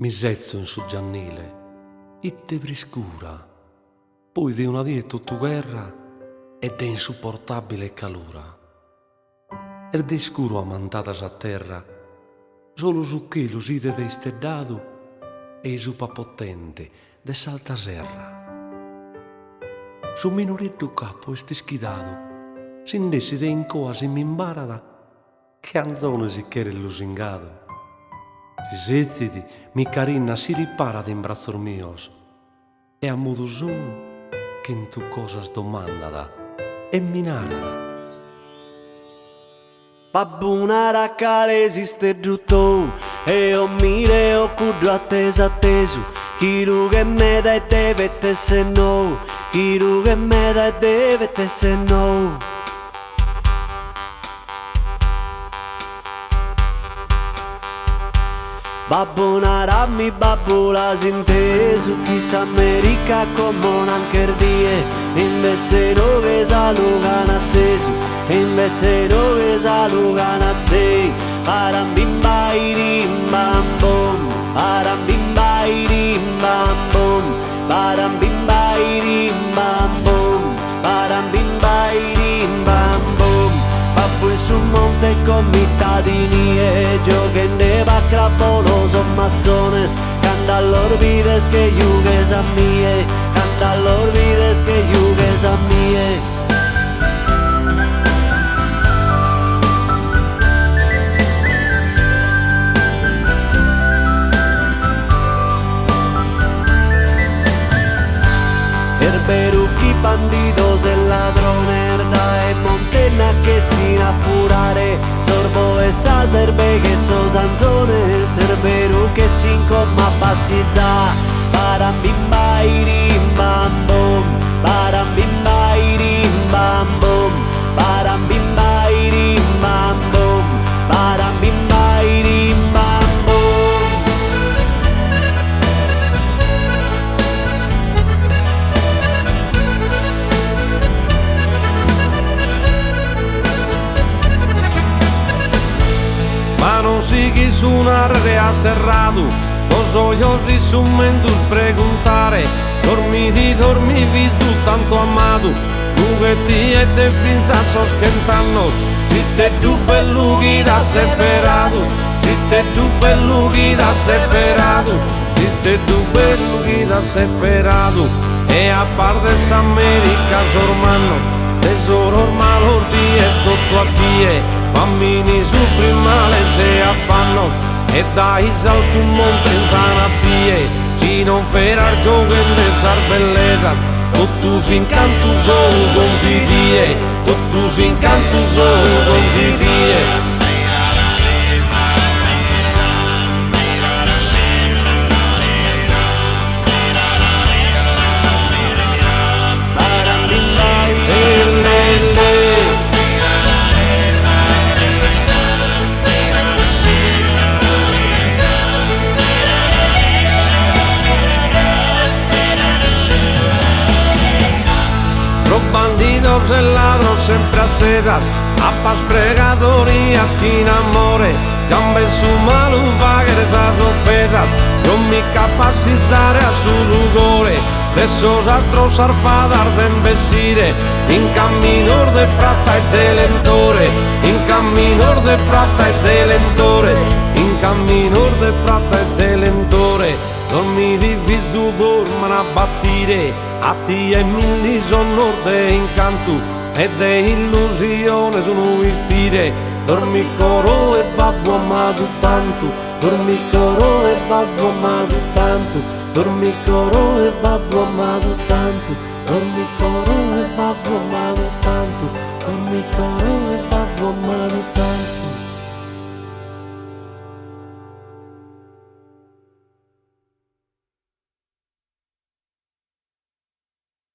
Mi sezzo in su giannile, itte briscura, poi di una die tutto guerra e de insupportabile calura. Er de scuro amantadas a terra, solo su che lo side de isteddado e isupa potente de salta serra. Su minoretto capo este schidado, s'indessi de incoa si m'imbarada, che anzone si chiede lusingado. Si sezzidi, mi carina si ripara in brazzor mios, e a modo solo che in tu cosas domandada e minarada. Babbunara cale esiste giutto e o mire o cudro atteso Chiru che me da e deve te se no Chiru che me da e deve te se no Babbunara mi babbula sintesu Chissà America come anche die Invece no che salugano acceso Invece no che salugano acceso Parambimbai rimbambom Parambimbai rimbambom Parambimbai rimbambom Parambimbai rimbambom Babbo in su monte con mitadini e giocende va crapoloso mazzones Canta lor vides que yugues a mie Canta lor vides que yugues a mie Peruqui, bandidos, el ladrón, herda e montena che si appurare Sorbo e sa serve che so zanzone Serveru che si incomma passizza Parambimbai rimbambom Parambimbai rimbambom Parambimbai rimbambom Parambimbai rimbambom Ma non sigui suonare a serrado, los ojos y su mentus preguntare, dormivi tu tanto amado, juguetti e te pinzazos soskentannos, chiste tu bellugi da separado, chiste tu bellugi da separado, chiste tu bellugi da separado, e a par de Americas ormano, tesoro malos días tutto a die, bambini soffri male se affanno e dai salto un monte in zanapie ci non ferar gioghen de sar bellesa tutto si incanto solo con si die tutto si incanto solo con si die Bandidos e ladros sempre accesas Appas fregadorías que amore Gambe su maluvagres as ofesas Non mi capacizzare a su lugore De esos astros arfadas de embesire In caminos de prata e de lentore In caminos de prata e de lentore In caminos de prata e de lentore Non mi diviso dorman a battire a ti e mille sonor de incanto e de illusione sono istire dormi coro e babbo amato tanto dormi coro e babbo amato tanto dormi coro e babbo amato tanto dormi coro e babbo amato tanto dormi coro e babbo amato tanto